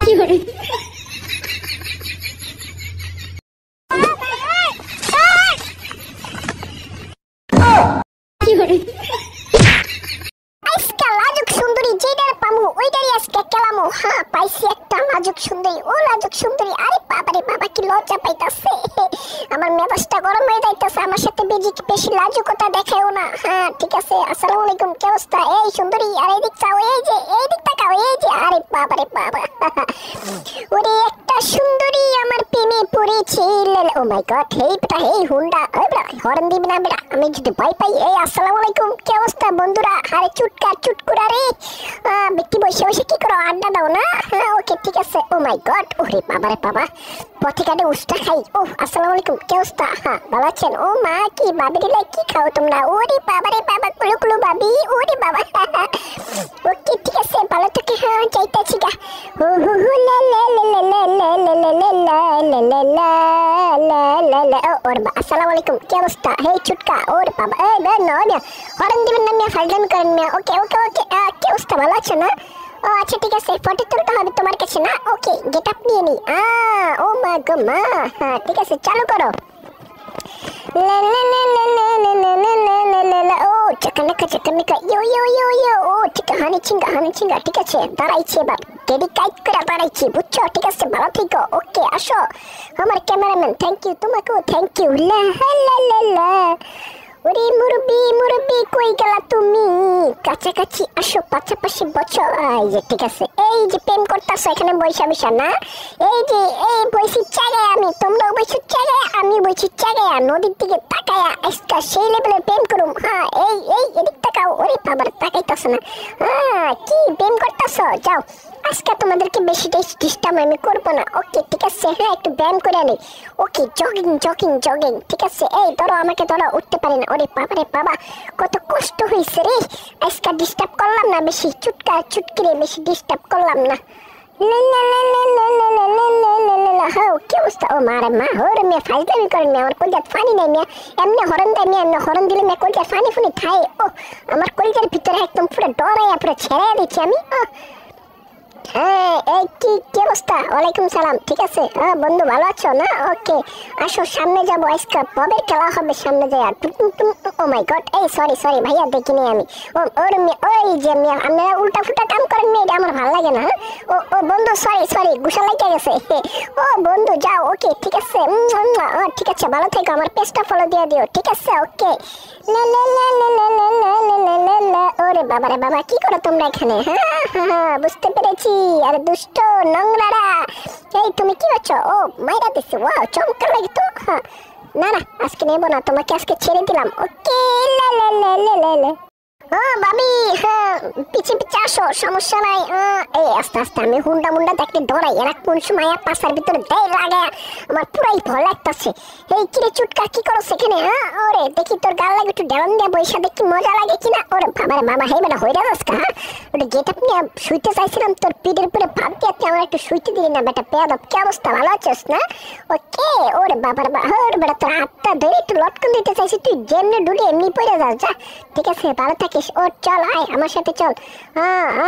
লাজুক সুন্দরী যেটার পামু ওইটারই আজকে কেলামু। হ্যাঁ পাইছি একটা লাজুক সুন্দরী। ও লাজুক সুন্দরী, আরে বাবারে বাবা কি লজ্জা পাইতাছে, আমার মেজাজটা গরম হয়ে যাইতাছে। আমার সাথে বেশি লাজুকতা দেখাও না। হ্যাঁ ঠিক আছে, আসসালামু আলাইকুম, কি অবস্থা? এই সুন্দরী, আর এই দিক চাও, এই যে এই দিক তাকাও, এই যে, আরে বাবারে বাবা ওরে একটা সুন্দরী আমার প্রেমে পড়েছে। ও মাই গড, হেই বেটা, হেই হুন্ডা, ওই বেটা হর্ন দিবি না বেটা, আমি যদি ভয় পাই। এই আসসালামু আলাইকুম, কি অবস্থা বন্ধুরা? আরে চুটকা চুটকুরা রে, ব্যক্তি বসে বসে কি করো, আড্ডা দাও না? হ্যাঁ ওকে ঠিক আছে। ও মাই গড, ওরে বাবারে বাবা, পথে ঘাটে উস্তা খাই। ও আসসালামু আলাইকুম, কি অবস্থা? হ্যাঁ ভালো আছেন? ও মা কি বাবি দিলে কি খাও তোমরা? ওরে বাবারে বাবা, কুলু কুলু বাবি, ওরে বাবা ওকে ঠিক আছে, ভালো থেকে। হ্যাঁ যাইতাছি গা। হু হু হু লা লা লা লা লা লা লা লা লা লা লা লা লা লা লা। ওরে বাবা আসসালামু আলাইকুম, কি অবস্থা? হেই চুটকা, ওরে বাবা, এই বে না মিয়া, হরন দিবেন না মিয়া, ফাইলদান করেন মিয়া। ওকে ওকে ওকে, কি অবস্থা, ভালো আছো না? ও আচ্ছা ঠিক আছে, ফটো তুলতে হবে তোমার কাছে না? ওকে গেট আপ নিয়ে নি। ও মা গো মা, হ্যাঁ ঠিক আছে চালু করো। ও চাকানাকা চাকানাকা, ইয়ো ইয়ো ইয়ো ইয়ো। ও ঠিক হানি চিঙ্গা ঠিক আছে, দাঁড়াইছি এবার, টেডি কাইট করে দাঁড়াইছি, বুঝছো? ঠিক আছে ভালো থেকো। ওকে আসো আমার ক্যামেরাম্যান, থ্যাংক ইউ, তোমাকেও থ্যাংক ইউ। লা লা লা লা। ওরে মুরব্বি কই গেলা তুমি? কাছাকাছি আসো, পাশাপাশি বসো। এই যে ঠিক আছে, এই যে প্রেম করতেছো এখানে বৈশা না? এই যে এই বইছি চাগায় আমি, তোমরাও বইছো চাগায়, আমি বইছি চাগায়, নদীর দিকে তাকায়া আজকা সেই লেভেলের প্রেম করুম। হ্যাঁ এই এই এদিক তাকাও। ওরে বাবার তাকাইতাছো না? হ্যাঁ কি প্রেম করতেছো? যাও আজকে তোমাদেরকে বেশি ডিস্টার্ব আমি করবো না। ওকে ঠিক আছে, হ্যাঁ একটু ব্যায়াম করে আনি। ওকে জগিং ঠিক আছে। এই ধরো আমাকে, ধরো, উঠতে পারি না। ওরে বাবারে বাবা কত কষ্ট হয়েছে রে, আজকে ডিস্টার্ব করলাম না বেশি, চুটকিরে বেশি ডিস্টার্ব করলাম না। কি অবস্থা? ও মারে মা, ওরে মেয়ে ফাইজলামি করেন মেয়ে, আমার কলজার ফানি নাই মেয়ে, এমনি হরন দেয় মেয়ে, এমনি হরন দিলে মেয়ে কলজার ফানি ফুনি খায়। ও আমার কলজার ভিতরে একদম পুরো ডরাইয়া পুরো ছেড়ে দিচ্ছি আমি। হ্যাঁ এই কি অবস্থা? ওয়ালাইকুম সালাম, ঠিক আছে। হ্যাঁ বন্ধু ভালো আছো না? ওকে আসো সামনে যাবো, আজকে পবের খেলা হবে সামনে যায়। ও মাই গড, এই সরি ভাইয়া দেখিনি আমি। ওই যে আপনারা উল্টা ফুটা কাম করেন মেয়ে, এটা আমার ভালো লাগে না। ও বন্ধু সরি গুসা লাগিয়ে গেছে। ও বন্ধু যাও, ওকে ঠিক আছে। ঠিক আছে ভালো থেকো, আমার পেজটা ফলো দিয়ে দিও, ঠিক আছে? ওকে ওরে বাবারে বাবা, কি করো তোমরা এখানে? হ্যাঁ বুঝতে পেরেছি। আরে দুষ্ট নোংরারা, এই তুমি কি হচ্ছ? ও মাইরা দিচ্ছে, ওয়াও চমৎকার লাগে তো। হ্যাঁ না আজকে নেবো না, তোমাকে আজকে ছেড়ে দিলাম। ওকে ও বাবি, হ্যাঁ পিছে আসো, সমস্যা নাই। এই আস্তে আমি হুন্ডা মুন্ডা দেখলে ডরাই, এরা কোন সময় পাশার ভিতরে দেয় লাগে, আমার পুরাই ভয় লাগতেছে। এই কিরে চুটকা, কি করো সেখানে? ওরে দেখি তোর গাল লাগে একটু ডেরন দিয়ে বৈশা, দেখি মজা লাগে কিনা। ওরে বাবারে বাবা, হে বেটা হইরা যাস কা? ওটা গেট আপ নিয়ে শুইতে চাইছিলাম, তোর পিঠের উপরে ভাত দিয়ে আমার একটু শুইতে দিলি না বেটা, পেয়াদব। কি অবস্থা, ভালো আছিস না? ওকে ওরে বাবার বাবা, ওরে বেটা তোর হাতটা ধরে একটু লটকন দিতে চাইছি, তুই যেমনি ডুলে এমনি পড়ে যাস, যা ঠিক আছে ভালো থাকিস। ও চল আয় আমার সাথে চল।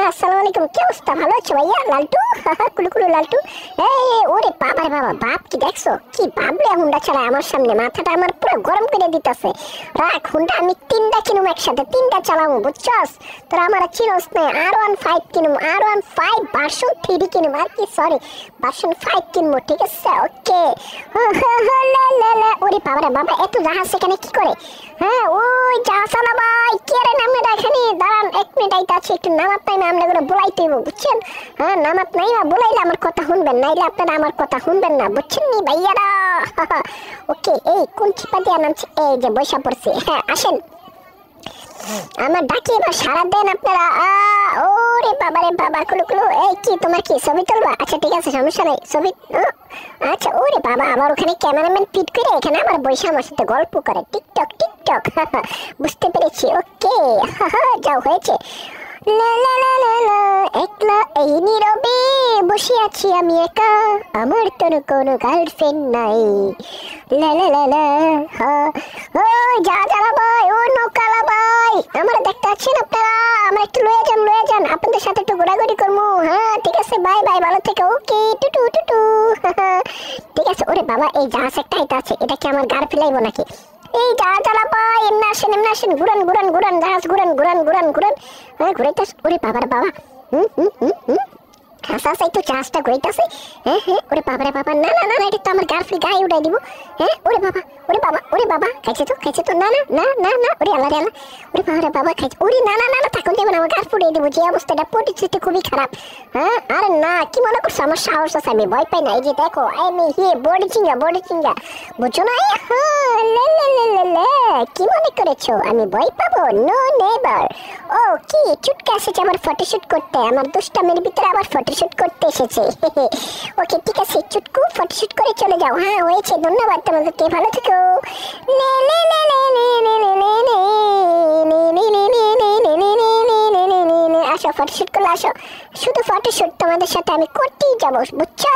আসসালামু আলাইকুম, কি অবস্থা, ভালো আছো ভাইয়া? লালটু কুলু লালটু। এই ওরে বাবারে বাবা, বাপ কি দেখছো? কি বাবলে হুন্ডা ছাড়া আমার সামনে, মাথাটা আমার পুরো গরম করে দিতেছে। রাখ হুন্ডা, আমি 3টা কিনুম একসাথে, 3টা চালাবো, বুঝছস? তোরা আমার চিনোস না, R15 কিনুম, R15 ভার্সন 3 কিনুম, আর কি সরি ভার্সন 5 কিনবো, ঠিক আছে? ওকে ওরে বাবারে বাবা, এত জাহাজ সেখানে কি করে? হ্যাঁ ওই জাহাজ না ভাই, কি আরে নামে এখানে দাঁড়ান, 1 মিনিট আইতে আছে, একটু নামাত নাই না, আমরা করে বলাইতে হইব, বুঝছেন? হ্যাঁ নামাত নাই না, বলাইলে আমার কথা শুনবেন, নাইলে আপনারা আমার কথা শুনবেন না, বুঝছেন নি ভাইয়ারা? ওকে এই কোন চিপা দিয়ে নামছে? এই যে বৈশা পড়ছে। হ্যাঁ আসেন, আমার ডাকি এবার সারা দেন আপনারা। ওরে বাবারে বাবা, কুলু এই কি তোমার কি ছবি তুলবা? আচ্ছা ঠিক আছে, সমস্যা নাই, ছবি। আচ্ছা ওরে বাবা, আমার ওখানে ক্যামেরাম্যান পিট করে এখানে আমার বৈশা আমার সাথে গল্প করে, টিকটক বুঝতে পেরেছি। ওকে যাও হয়েছে। একলা এই নীরবে বসে আছি আমি একা, আমার তোর কোনো গার্লফ্রেন্ড নাই। লে লে লে লে হ্যাঁ ও জাহাজওয়ালা ভাই ও নৌকালা ভাই আমার দেখতে আছেন আপনারা আমরা একটু লয়ে যান আপনাদের সাথে একটু ঘোরাঘুরি করবো হ্যাঁ ঠিক আছে বাই বাই ভালো থেকে ওকে টুটু টুটু ঠিক আছে ওরে বাবা এই জাহাজ একটা এটা আছে এটা কি আমার গাড় ফেলাইবো নাকি এই জাহাজওয়ালা ভাই এমনি আসেন ঘুরান জাহাজ ঘুরান হ্যাঁ ঘুরাইতে ওরে বাবার বাবা আচ্ছা একটু জাহাজটা ঘুরাইতেছে হ্যাঁ ওরে বাবা রে বাবা না এটা তো আমার গায়ে উড়াই দিব হ্যাঁ ওরে বাবা খাইছে তো না ওরে আল্লাহ ওরে বাবা খাইছে ওরে না তখন দেবেন আমার গাছ পুড়িয়ে দেবো যে অবস্থাটা পরিস্থিতি খুবই খারাপ হ্যাঁ আরে না কি মনে করছো আমার সাহস আছে আমি ভয় পাই না এই যে দেখো আমি বডি চিঙ্গা বুঝছো না কি মনে করেছো আমি ভয় পাবো নো নেভার ও কি চুটকে এসেছে আমার ফটোশুট করতে আমার দুষ্টামির ভিতরে আবার ফটোশুট করতে এসেছে ওকে ঠিক আছে চুটকু ফটোশুট করে চলে যাও হ্যাঁ হয়েছে ধন্যবাদ তোমাদেরকে ভালো থেকো আসো ফটোশুট করলে আসো শুধু ফটোশুট তোমাদের সাথে আমি করতেই যাবো বুঝছো